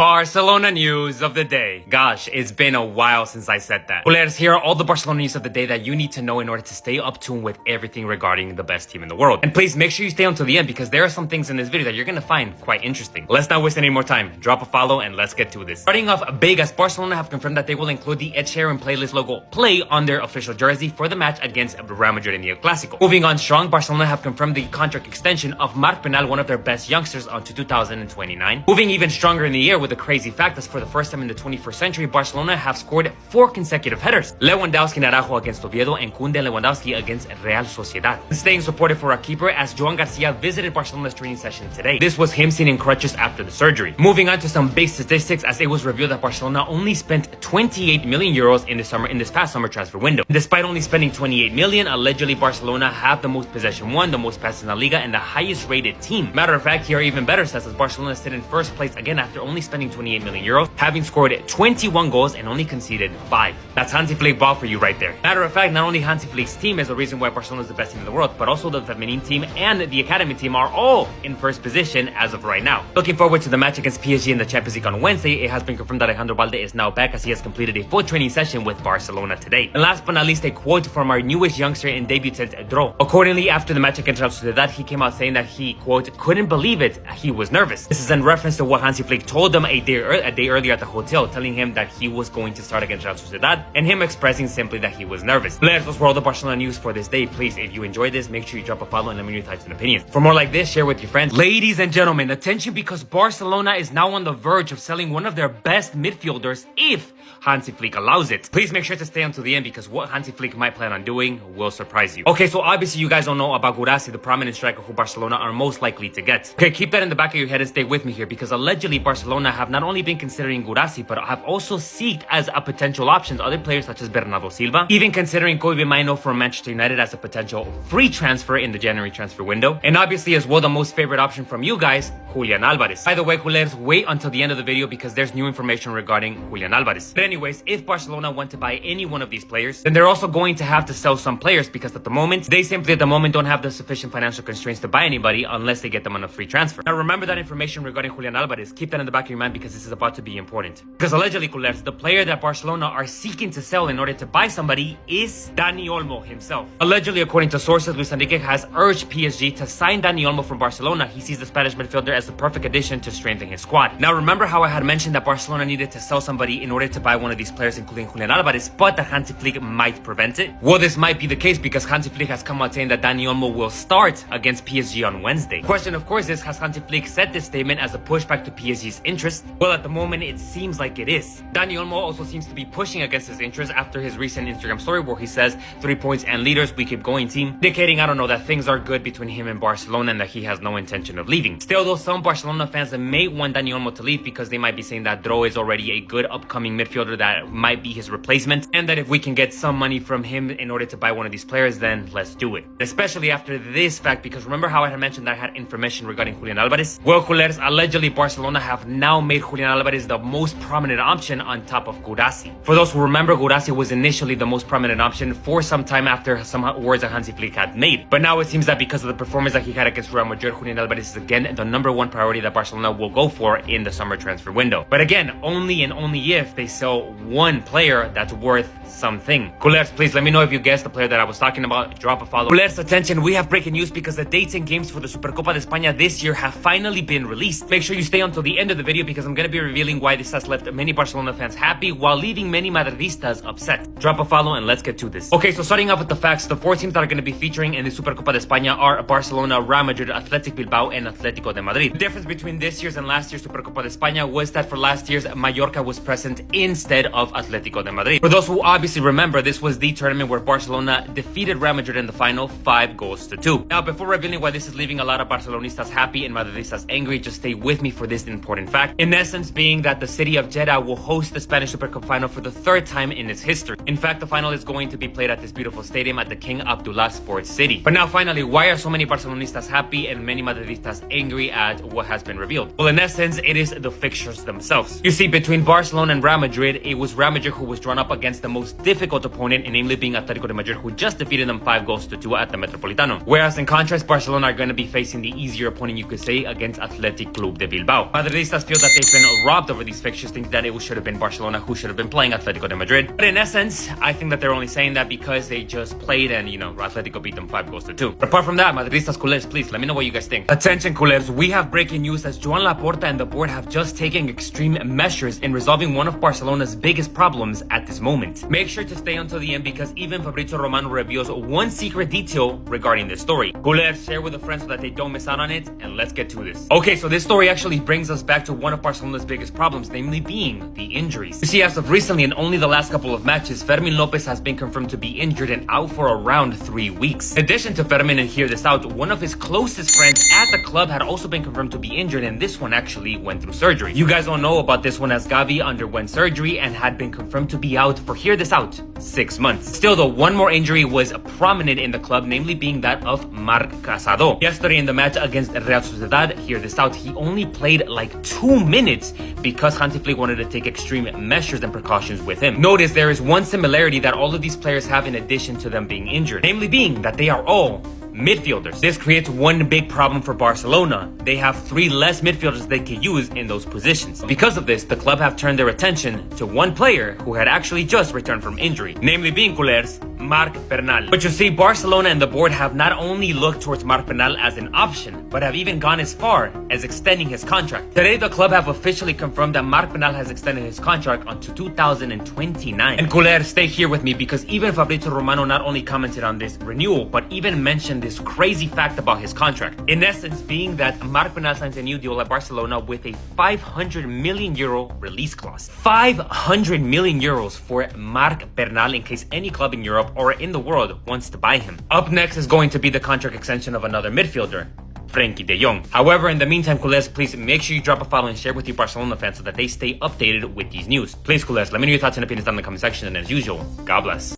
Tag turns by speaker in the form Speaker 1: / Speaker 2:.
Speaker 1: Barcelona news of the day. Gosh, it's been a while since I said that. Players, here are all the Barcelona news of the day that you need to know in order to stay up tuned with everything regarding the best team in the world. And please make sure you stay until the end because there are some things in this video that you're gonna find quite interesting. Let's not waste any more time. Drop a follow and let's get to this. Starting off big, as Barcelona have confirmed that they will include the Ed Sheeran playlist logo play on their official jersey for the match against Real Madrid in the Clásico. Moving on strong, Barcelona have confirmed the contract extension of Marc Bernal, one of their best youngsters, onto 2029. Moving even stronger in the year with a crazy fact that for the first time in the 21st century, Barcelona have scored 4 consecutive headers. Lewandowski and Araujo against Oviedo and Koundé and Lewandowski against Real Sociedad. Staying supported for our keeper as Joan Garcia visited Barcelona's training session today. This was him seen in crutches after the surgery. Moving on to some big statistics, as it was revealed that Barcelona only spent 28 million euros in this past summer transfer window. Despite only spending 28 million, allegedly Barcelona have the most possession won, the most passes in La Liga, and the highest rated team. Matter of fact, here are even better stats as Barcelona sit in first place again after only spending 28 million euros, having scored 21 goals and only conceded 5. That's Hansi Flick ball for you right there. Matter of fact, not only Hansi Flick's team is the reason why Barcelona is the best team in the world, but also the Femení team and the Academy team are all in first position as of right now. Looking forward to the match against PSG in the Champions League on Wednesday, it has been confirmed that Alejandro Balde is now back as he has completed a full training session with Barcelona today. And last but not least, a quote from our newest youngster and debutant, Dro. Accordingly, after the match against Real Sociedad, he came out saying that he, quote, couldn't believe it, he was nervous. This is in reference to what Hansi Flick told him a day earlier at the hotel, telling him that he was going to start against Real Sociedad, and him expressing simply that he was nervous. Those were all the Barcelona news for this day. Please, if you enjoyed this, make sure you drop a follow and let me know your thoughts and opinions. For more like this, share with your friends. Ladies and gentlemen, attention, because Barcelona is now on the verge of selling one of their best midfielders if Hansi Flick allows it. Please make sure to stay until the end because what Hansi Flick might plan on doing will surprise you. Okay, so obviously you guys don't know about Guirassy, the prominent striker who Barcelona are most likely to get. Okay, keep that in the back of your head and stay with me here because allegedly Barcelona have not only been considering Guirassy, but have also seeked as a potential options other players such as Bernardo Silva, even considering Kobe Mainoo from Manchester United as a potential free transfer in the January transfer window, and obviously as well the most favorite option from you guys, Julian Alvarez. By the way, culers, wait until the end of the video because there's new information regarding Julian Alvarez. But anyways, if Barcelona want to buy any one of these players, then they're also going to have to sell some players because at the moment, they simply don't have the sufficient financial constraints to buy anybody unless they get them on a free transfer. Now remember that information regarding Julian Alvarez. Keep that in the back of your mind because this is about to be important. Because allegedly, culers, the player that Barcelona are seeking to sell in order to buy somebody is Dani Olmo himself. Allegedly, according to sources, Luis Enrique has urged PSG to sign Dani Olmo from Barcelona. He sees the Spanish midfielder as the perfect addition to strengthen his squad. Now remember how I had mentioned that Barcelona needed to sell somebody in order to buy one of these players, including Julian Alvarez, but that Hansi Flick might prevent it? Well, this might be the case because Hansi Flick has come out saying that Dani Olmo will start against PSG on Wednesday. Question, of course, is has Hansi Flick said this statement as a pushback to PSG's interest? Well, at the moment, it seems like it is. Dani Olmo also seems to be pushing against his interest after his recent Instagram story where he says 3 points and leaders, we keep going team, indicating, I don't know, that things are good between him and Barcelona and that he has no intention of leaving. Still though, some Barcelona fans may want Dani Olmo to leave because they might be saying that Dro is already a good upcoming midfielder that might be his replacement, and that if we can get some money from him in order to buy one of these players, then let's do it. Especially after this fact, because remember how I had mentioned that I had information regarding Julian Alvarez? Well, culers, allegedly Barcelona have now made Julian Alvarez the most prominent option on top of Guirassy. For those who remember, Guirassy was initially the most prominent option for some time after some words that Hansi Flick had made. But now it seems that because of the performance that he had against Real Madrid, Julian Alvarez is again the #1 priority that Barcelona will go for in the summer transfer window. But again, only and only if they sell one player that's worth something. Culers, please let me know if you guessed the player that I was talking about. Drop a follow. Culers, attention, we have breaking news because the dates and games for the Supercopa de España this year have finally been released. Make sure you stay until the end of the video because I'm going to be revealing why this has left many Barcelona fans happy while leaving many Madridistas upset. Drop a follow and let's get to this. Okay, so starting off with the facts, the 4 teams that are going to be featuring in the Supercopa de España are Barcelona, Real Madrid, Athletic Bilbao, and Atletico de Madrid. The difference between this year's and last year's Supercopa de España was that for last year's, Mallorca was present instead of Atletico de Madrid. For those who obviously remember, this was the tournament where Barcelona defeated Real Madrid in the final 5-2. Now, before revealing why this is leaving a lot of Barcelonistas happy and Madridistas angry, just stay with me for this important fact. In essence, being that the city of Jeddah will host the Spanish Super Cup final for the 3rd time in its history. In fact, the final is going to be played at this beautiful stadium at the King Abdullah Sports City. But now finally, why are so many Barcelonistas happy and many Madridistas angry at what has been revealed? Well, in essence, it is the fixtures themselves. You see, between Barcelona and Real Madrid, it was Real Madrid who was drawn up against the most difficult opponent, namely being Atletico de Madrid, who just defeated them 5-2 at the Metropolitano. Whereas in contrast, Barcelona are going to be facing the easier opponent, you could say, against Athletic Club de Bilbao. Madridistas feel that that they've been robbed over these fixtures, thinking that it should have been Barcelona who should have been playing Atletico de Madrid. But in essence, I think that they're only saying that because they just played and, Atletico beat them 5-2. But apart from that, Madridistas culés, please let me know what you guys think. Attention culés, we have breaking news as Joan Laporta and the board have just taken extreme measures in resolving one of Barcelona's biggest problems at this moment. Make sure to stay until the end because even Fabrizio Romano reveals one secret detail regarding this story. Culés, share with a friend so that they don't miss out on it, and let's get to this. Okay, so this story actually brings us back to one of Barcelona's biggest problems, namely being the injuries. You see, as of recently, in only the last couple of matches, Fermín López has been confirmed to be injured and out for around 3 weeks. In addition to Fermín, and hear this out, one of his closest friends at the club had also been confirmed to be injured, and this one actually went through surgery. You guys don't know about this one as Gavi underwent surgery and had been confirmed to be out for, hear this out, 6 months. Still though, one more injury was prominent in the club, namely being that of Marc Casado. Yesterday in the match against Real Sociedad, hear this out, he only played like 2 minutes because Hansi Flick wanted to take extreme measures and precautions with him. Notice there is one similarity that all of these players have in addition to them being injured, namely being that they are all midfielders. This creates one big problem for Barcelona. They have 3 less midfielders they can use in those positions. Because of this, the club have turned their attention to one player who had actually just returned from injury, namely being culers, Marc Bernal. But you see, Barcelona and the board have not only looked towards Marc Bernal as an option, but have even gone as far as extending his contract. Today, the club have officially confirmed that Marc Bernal has extended his contract until 2029. And culers, stay here with me because even Fabrizio Romano not only commented on this renewal, but even mentioned this crazy fact about his contract. In essence, being that Marc Bernal signs a new deal at Barcelona with a 500 million euro release clause. 500 million euros for Marc Bernal in case any club in Europe or in the world wants to buy him. Up next is going to be the contract extension of another midfielder, Frenkie de Jong. However, in the meantime, culés, please make sure you drop a follow and share with your Barcelona fans so that they stay updated with these news. Please, culés, let me know your thoughts and opinions down in the comment section, and as usual, God bless.